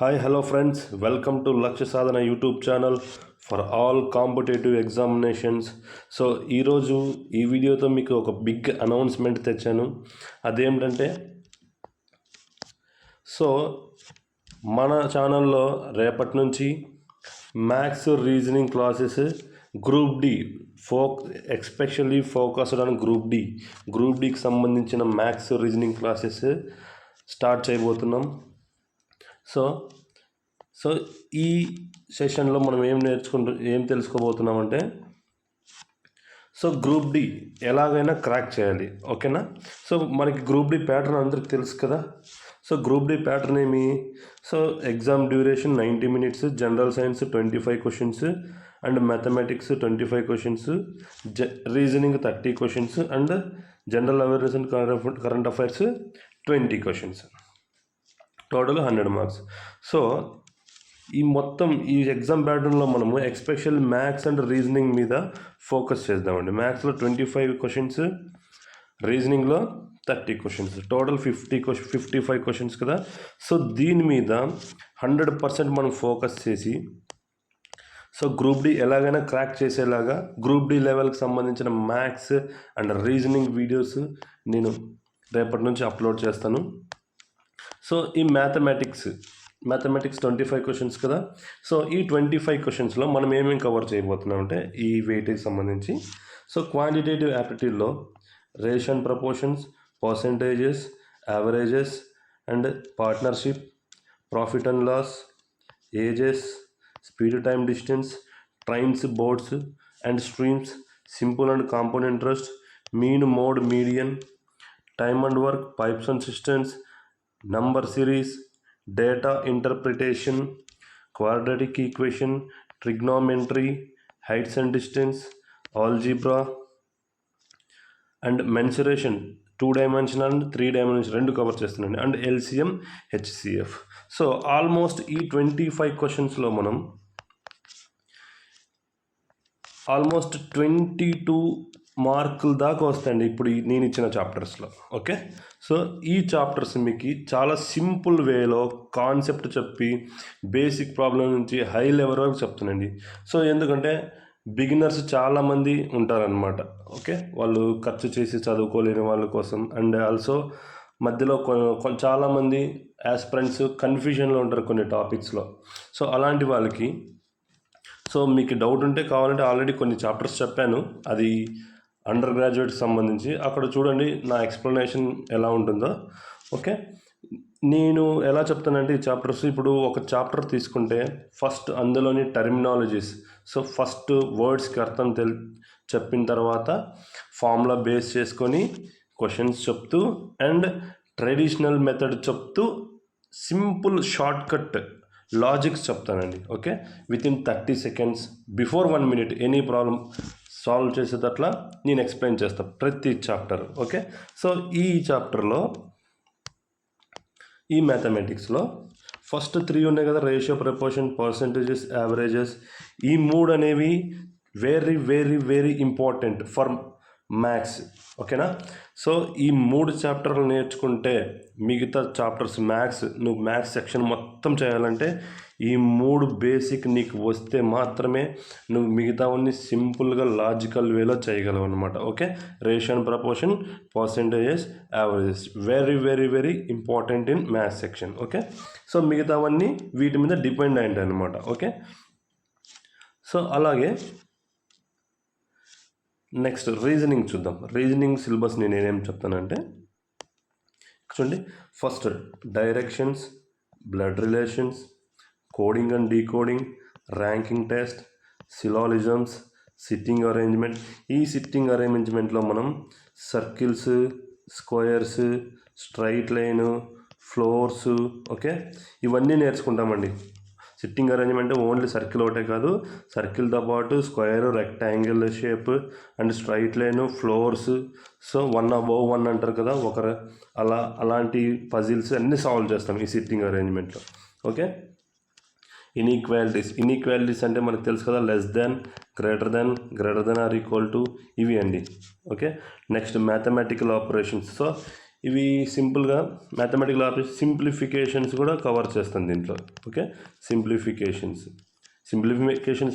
Hi, hello friends. Welcome to Lakshya Sadhana YouTube channel for all competitive examinations. So ఈరోజు ఈ వీడియోతో మీకు ఒక బిగ్ అనౌన్స్మెంట్ తెచ్చాను. అదేమిటంటే సో మన ఛానల్లో రేపటి నుంచి maths reasoning classes group D especially focused on group డికి సంబంధించిన మ్యాథ్స్ రీజనింగ్ క్లాసెస్ స్టార్ట్ చేయబోతున్నాం. సో ఈ సెషన్లో మనం ఏం తెలుసుకోబోతున్నామంటే గ్రూప్ డి ఎలాగైనా క్రాక్ చేయాలి. ఓకేనా? సో మనకి గ్రూప్ డి ప్యాటర్న్ అందరికి తెలుసు కదా. గ్రూప్ డి ప్యాటర్న్ ఏమి? Exam duration 90 minutes, general science 25 questions and mathematics 25 questions, reasoning 30 questions and general awareness and current affairs 20 questions, total 100 marks. ఈ ఎగ్జామ్ ప్యాటర్న్లో మనము ఎస్పెషల్ మ్యాథ్స్ అండ్ రీజనింగ్ మీద focus చేద్దామండి. మ్యాథ్స్లో 25 questions, రీజనింగ్లో 30 questions, టోటల్ 55 questions కదా. దీని మీద 100% మనం ఫోకస్ చేసి గ్రూప్ డి ఎలాగైనా క్రాక్ చేసేలాగా గ్రూప్ డి లెవెల్కి సంబంధించిన మ్యాథ్స్ అండ్ రీజనింగ్ వీడియోస్ నేను రేపటి నుంచి అప్లోడ్ చేస్తాను. ఈ మ్యాథమెటిక్స్ 25 questions కదా. ఈ 25 questionsలో మనం ఏమేమి కవర్ చేయబోతున్నాం అంటే ఈ వెయిటేజ్ సంబంధించి క్వాంటిటేటివ్ యాప్టిట్యూడ్లో ration proportions, percentages, averages and partnership, profit and loss, ages, speed time distance, trains, boards and streams, simple and compound interest, mean, mode, median, time and work, pipes and systems, number series, data interpretation, quadratic equation, trigonometry, heights and distance, algebra and mensuration 2-dimensional and 3-dimensional రెండు cover చేస్తున్నాండి, and LCM, HCF. Almost ఈ 25 questionsలో మనం almost 22 మార్కుల దాకా వస్తాయండి ఇప్పుడు నేను ఇచ్చిన చాప్టర్స్లో. ఓకే, ఈ చాప్టర్స్ మీకు చాలా సింపుల్ వేలో కాన్సెప్ట్ చెప్పి బేసిక్ ప్రాబ్లం నుంచి హై లెవెల్ వరకు చెప్తానండి. ఎందుకంటే బిగినర్స్ చాలామంది ఉంటారనమాట. ఓకే, వాళ్ళు ఖర్చు చేసి చదువుకోలేని వాళ్ళ కోసం, అండ్ ఆల్సో మధ్యలో చాలామంది యాస్పిరెంట్స్ కన్ఫ్యూజన్లో ఉంటారు కొన్ని టాపిక్స్లో. అలాంటి వాళ్ళకి మీకు డౌట్ ఉంటే కావాలంటే ఆల్రెడీ కొన్ని చాప్టర్స్ చెప్పాను, అది అండర్ గ్రాడ్యుయేట్ సంబంధించి, అక్కడ చూడండి నా ఎక్స్ప్లెనేషన్ ఎలా ఉంటుందో. ఓకే, నేను ఎలా చెప్తానంటే ఈ చాప్టర్స్, ఇప్పుడు ఒక చాప్టర్ తీసుకుంటే ఫస్ట్ అందులోని టర్మినాలజీస్, ఫస్ట్ వర్డ్స్కి అర్థం చెప్పిన తర్వాత ఫార్ములా బేస్ చేసుకొని క్వశ్చన్స్ చెప్తూ అండ్ ట్రెడిషనల్ మెథడ్ చెప్తూ సింపుల్ షార్ట్కట్ లాజిక్స్ చెప్తానండి. Okay, within 30 seconds, before 1 minute any problem solve చేసేటట్లా నేను ఎక్స్ప్లెయిన్ చేస్తాను ప్రతి చాప్టర్. ఓకే, ఈ చాప్టర్లో ఈ మ్యాథమెటిక్స్లో ఫస్ట్ 3 ఉన్నాయి కదా, రేషియో, ప్రపోర్షన్, పర్సంటేజెస్, యావరేజెస్. ఈ 3 అనేవి very very very important for maths. ఓకేనా? ఈ 3 చాప్టర్లు నేర్చుకుంటే మిగతా చాప్టర్స్ నువ్వు మ్యాథ్స్ సెక్షన్ మొత్తం చేయాలంటే ఈ 3 బేసిక్ నీకు వస్తే మాత్రమే నువ్వు మిగతావన్నీ సింపుల్గా లాజికల్ వేలో చేయగలవు అనమాట. ఓకే, రేషన్, proportion, percentages, averages very very very important in maths section. Okay, మిగతావన్నీ వీటి మీద డిపెండ్ అయ్యింటాయి అనమాట. ఓకే, అలాగే నెక్స్ట్ రీజనింగ్ చూద్దాం. రీజనింగ్ సిలబస్ నేను ఏమేం చెప్తానంటే చూడండి, first directions, blood relations, coding and decoding, ranking test, syllogisms, sitting arrangement. ఈ సిట్టింగ్ అరేంజ్మెంట్లో మనం circles, squares, straight line, floors, okay, ఇవన్నీ నేర్చుకుంటామండి. సిట్టింగ్ అరేంజ్మెంట్ ఓన్లీ సర్కిల్ ఒకటే కాదు, సర్కిల్తో పాటు square, rectangle shape and straight line, floors, 1 above 1 అంటారు కదా, అలాంటి పజిల్స్ అన్నీ సాల్వ్ చేస్తాం ఈ సిట్టింగ్ అరేంజ్మెంట్లో. ఓకే, ఇన్ఈక్వాలిటీస్ అంటే మనకు తెలుసు కదా, less than, greater than or equal to, ఇవి అండి. Okay, next mathematical operations. ఇవి సింపుల్గా మ్యాథమెటికల్ ఆపరేషన్ సింప్లిఫికేషన్స్ కూడా కవర్ చేస్తాను దీంట్లో. ఓకే, సింప్లిఫికేషన్స్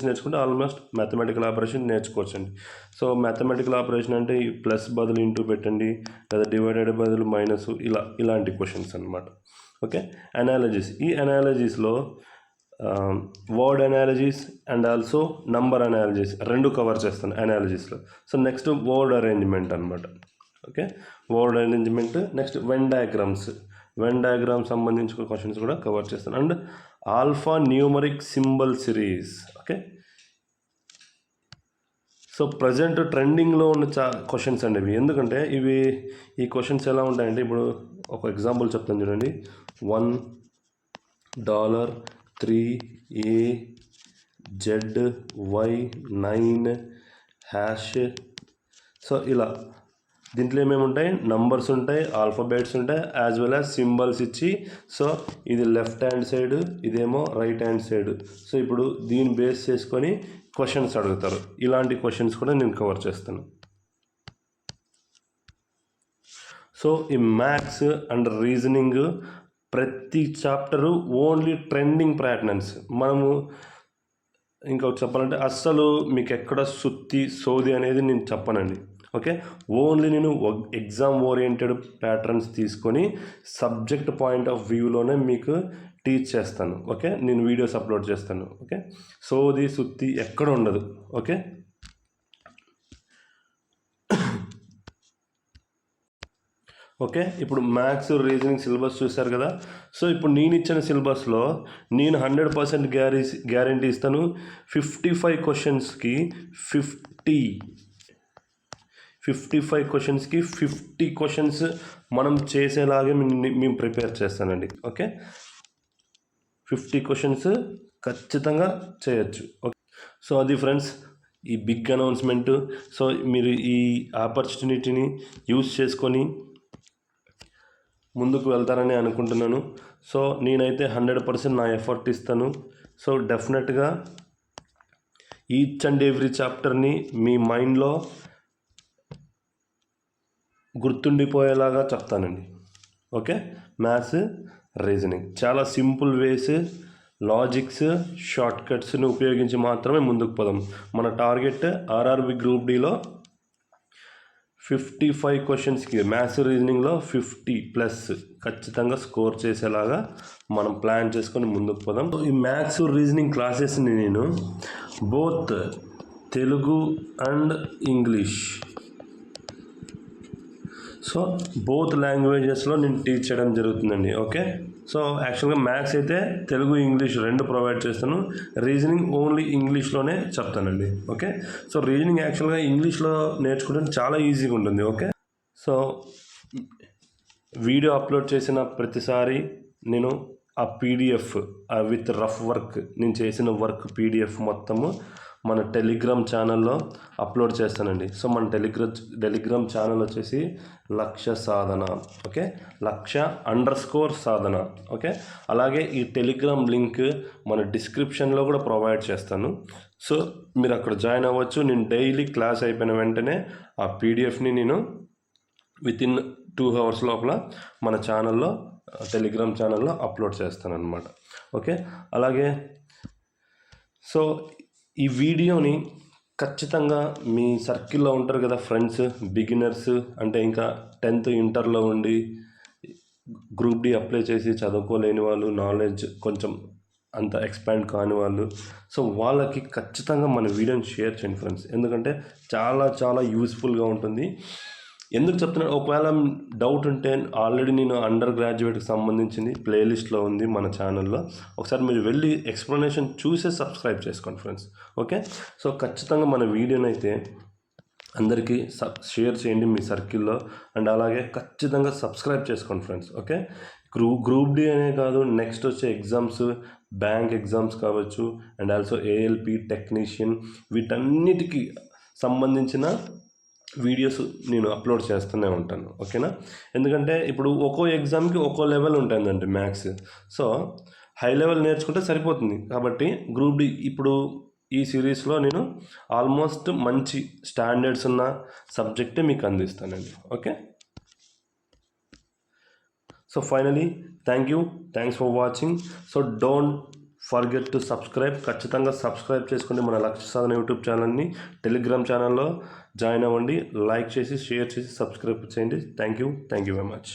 నేర్చుకుంటే ఆల్మోస్ట్ మ్యాథమెటికల్ ఆపరేషన్ నేర్చుకోవచ్చండి. సో మ్యాథమెటికల్ ఆపరేషన్ అంటే ఈ ప్లస్ బదులు ఇంటూ పెట్టండి, లేదా డివైడెడ్ బదులు మైనస్, ఇలాంటి క్వశ్చన్స్ అనమాట. Okay, analogies. ఈ అనాలజీస్లో word analogies and also number analogies రెండు కవర్ చేస్తాను అనాలజీస్లో. సో నెక్స్ట్ వర్డ్ అరేంజ్మెంట్ అనమాట. Okay, word arrangement. Next Venn diagram సంబంధించిన క్వశ్చన్స్ కూడా కవర్ చేస్తాను. And alpha numeric symbol series. Okay, so present ట్రెండింగ్లో ఉన్న క్వశ్చన్స్ అండి ఇవి. ఎందుకంటే ఈ క్వశ్చన్స్ ఎలా ఉంటాయంటే, ఇప్పుడు ఒక ఎగ్జాంపుల్ చెప్తాను చూడండి. $1 3 AZY9#. సో ఇలా దీంట్లో ఏమేమి ఉంటాయి, నంబర్స్ ఉంటాయి, ఆల్ఫాబెట్స్ ఉంటాయి, యాజ్ వెల్ యాజ్ సింబల్స్ ఇచ్చి, సో ఇది లెఫ్ట్ హ్యాండ్ సైడ్, ఇదేమో రైట్ హ్యాండ్ సైడ్. సో ఇప్పుడు దీన్ని బేస్ చేసుకొని క్వశ్చన్స్ అడుగుతారు. ఇలాంటి క్వశ్చన్స్ కూడా నేను కవర్ చేస్తాను. సో ఈ మ్యాథ్స్ అండ్ రీజనింగ్ ప్రతి చాప్టరు ఓన్లీ ట్రెండింగ్ ప్యాటర్న్స్. మనము ఇంకొకటి చెప్పాలంటే అస్సలు మీకు ఎక్కడ సోది అనేది నేను చెప్పనండి. ఓకే, ఓన్లీ నేను ఎగ్జామ్ ఓరియంటెడ్ ప్యాటర్న్స్ తీసుకొని సబ్జెక్ట్ పాయింట్ ఆఫ్ వ్యూలోనే మీకు టీచ్ చేస్తాను. ఓకే, నేను వీడియోస్ అప్లోడ్ చేస్తాను. ఓకే, సుత్తి ఎక్కడ ఉండదు. ఓకే, ఓకే, ఇప్పుడు మ్యాథ్స్ రీజనింగ్ సిలబస్ చూశారు కదా. సో ఇప్పుడు నేను ఇచ్చిన సిలబస్లో నేను 100% గ్యారంటీ ఇస్తాను. 55 క్వశ్చన్స్కి 50 క్వశ్చన్స్ మనం చేసేలాగే మేము ప్రిపేర్ చేస్తానండి. ఓకే, 50 క్వశ్చన్స్ ఖచ్చితంగా చేయొచ్చు. ఓకే, సో అది ఫ్రెండ్స్ ఈ బిగ్ అనౌన్స్మెంట్. సో మీరు ఈ ఆపర్చునిటీని యూజ్ చేసుకొని ముందుకు వెళ్తారని అనుకుంటున్నాను. సో నేనైతే 100% నా ఎఫర్ట్ ఇస్తాను. సో డెఫినెట్గా ఈచ్ అండ్ ఎవ్రీ చాప్టర్ని మీ మైండ్లో గుర్తుండిపోయేలాగా చెప్తానండి. ఓకే, మ్యాథ్స్ రీజనింగ్ చాలా సింపుల్ వేస్, లాజిక్స్, షార్ట్ కట్స్ని ఉపయోగించి మాత్రమే ముందుకు పోదాం. మన టార్గెట్ ఆర్ఆర్బి గ్రూప్ డిలో 55 క్వశ్చన్స్కి మ్యాథ్స్ రీజనింగ్లో 50+ ఖచ్చితంగా స్కోర్ చేసేలాగా మనం ప్లాన్ చేసుకొని ముందుకు పోదాం. ఈ మ్యాథ్స్ రీజనింగ్ క్లాసెస్ని నేను both Telugu and English, so both లాంగ్వేజెస్లో నేను టీచ్ చేయడం జరుగుతుందండి. ఓకే, సో యాక్చువల్గా మ్యాథ్స్ అయితే తెలుగు ఇంగ్లీష్ రెండు ప్రొవైడ్ చేస్తాను. రీజనింగ్ ఓన్లీ ఇంగ్లీష్లోనే చెప్తానండి. ఓకే, సో రీజనింగ్ యాక్చువల్గా ఇంగ్లీష్లో నేర్చుకోవడం చాలా ఈజీగా ఉంటుంది. ఓకే, సో వీడియో అప్లోడ్ చేసిన ప్రతిసారి నేను ఆ పీడిఎఫ్ విత్ రఫ్ వర్క్, నేను చేసిన వర్క్ పీడిఎఫ్ మొత్తము మన టెలిగ్రామ్ ఛానల్లో అప్లోడ్ చేస్తానండి. సో మన టెలిగ్రామ్ ఛానల్ వచ్చేసి లక్ష్య సాధన. ఓకే, లక్ష్య_సాధన. ఓకే, అలాగే ఈ టెలిగ్రామ్ లింక్ మన డిస్క్రిప్షన్లో కూడా ప్రొవైడ్ చేస్తాను. సో మీరు అక్కడ జాయిన్ అవ్వచ్చు. నేను డైలీ క్లాస్ అయిపోయిన వెంటనే ఆ పీడిఎఫ్ని నేను వితిన్ 2 hours లోపల మన ఛానల్లో టెలిగ్రామ్ ఛానల్లో అప్లోడ్ చేస్తాను అనమాట. ఓకే, అలాగే సో ఈ వీడియోని ఖచ్చితంగా మీ సర్కిల్లో ఉంటారు కదా ఫ్రెండ్స్, బిగినర్స్ అంటే ఇంకా 10th ఇంటర్లో ఉండి గ్రూప్ డి అప్లై చేసి చదువుకోలేని వాళ్ళు, నాలెడ్జ్ కొంచెం అంత ఎక్స్పాండ్ కాని వాళ్ళు, సో వాళ్ళకి ఖచ్చితంగా మన వీడియోని షేర్ చేయండి ఫ్రెండ్స్. ఎందుకంటే చాలా చాలా యూస్ఫుల్గా ఉంటుంది. ఎందుకు చెప్తున్నాను, ఒకవేళ డౌట్ ఉంటే ఆల్రెడీ నేను అండర్ గ్రాడ్యుయేట్కి సంబంధించింది ప్లేలిస్ట్లో ఉంది మన ఛానల్లో. ఒకసారి మీరు వెళ్ళి ఎక్స్ప్లెనేషన్ చూసే సబ్స్క్రైబ్ చేసుకోండి ఫ్రెండ్స్. ఓకే, సో ఖచ్చితంగా మన వీడియోని అయితే అందరికీ షేర్ చేయండి మీ సర్కిల్లో. అండ్ అలాగే ఖచ్చితంగా సబ్స్క్రైబ్ చేసుకోండి ఫ్రెండ్స్. ఓకే, గ్రూప్ డి అనే కాదు, నెక్స్ట్ వచ్చే ఎగ్జామ్స్, బ్యాంక్ ఎగ్జామ్స్ కావచ్చు, అండ్ ఆల్సో ఏఎల్పి టెక్నీషియన్, వీటన్నిటికీ సంబంధించిన వీడియోస్ నేను అప్లోడ్ చేస్తూనే ఉంటాను. ఓకేనా, ఎందుకంటే ఇప్పుడు ఒక్కో ఎగ్జామ్కి ఒక్కో లెవెల్ ఉంటుందండి మ్యాథ్స్. సో హై లెవెల్ నేర్చుకుంటే సరిపోతుంది. కాబట్టి గ్రూప్ డి ఇప్పుడు ఈ సిరీస్లో నేను ఆల్మోస్ట్ మంచి స్టాండర్డ్స్ ఉన్న సబ్జెక్టే మీకు అందిస్తానండి. Okay. So finally thanks for watching. So don't forget to subscribe. ఖచ్చితంగా సబ్స్క్రైబ్ చేసుకోండి మన లక్ష్య సాధన యూట్యూబ్ ఛానల్ని. టెలిగ్రామ్ ఛానల్లో జాయిన్ అవ్వండి. లైక్ చేసి షేర్ చేసి సబ్స్క్రైబ్ చేయండి. Thank you very much.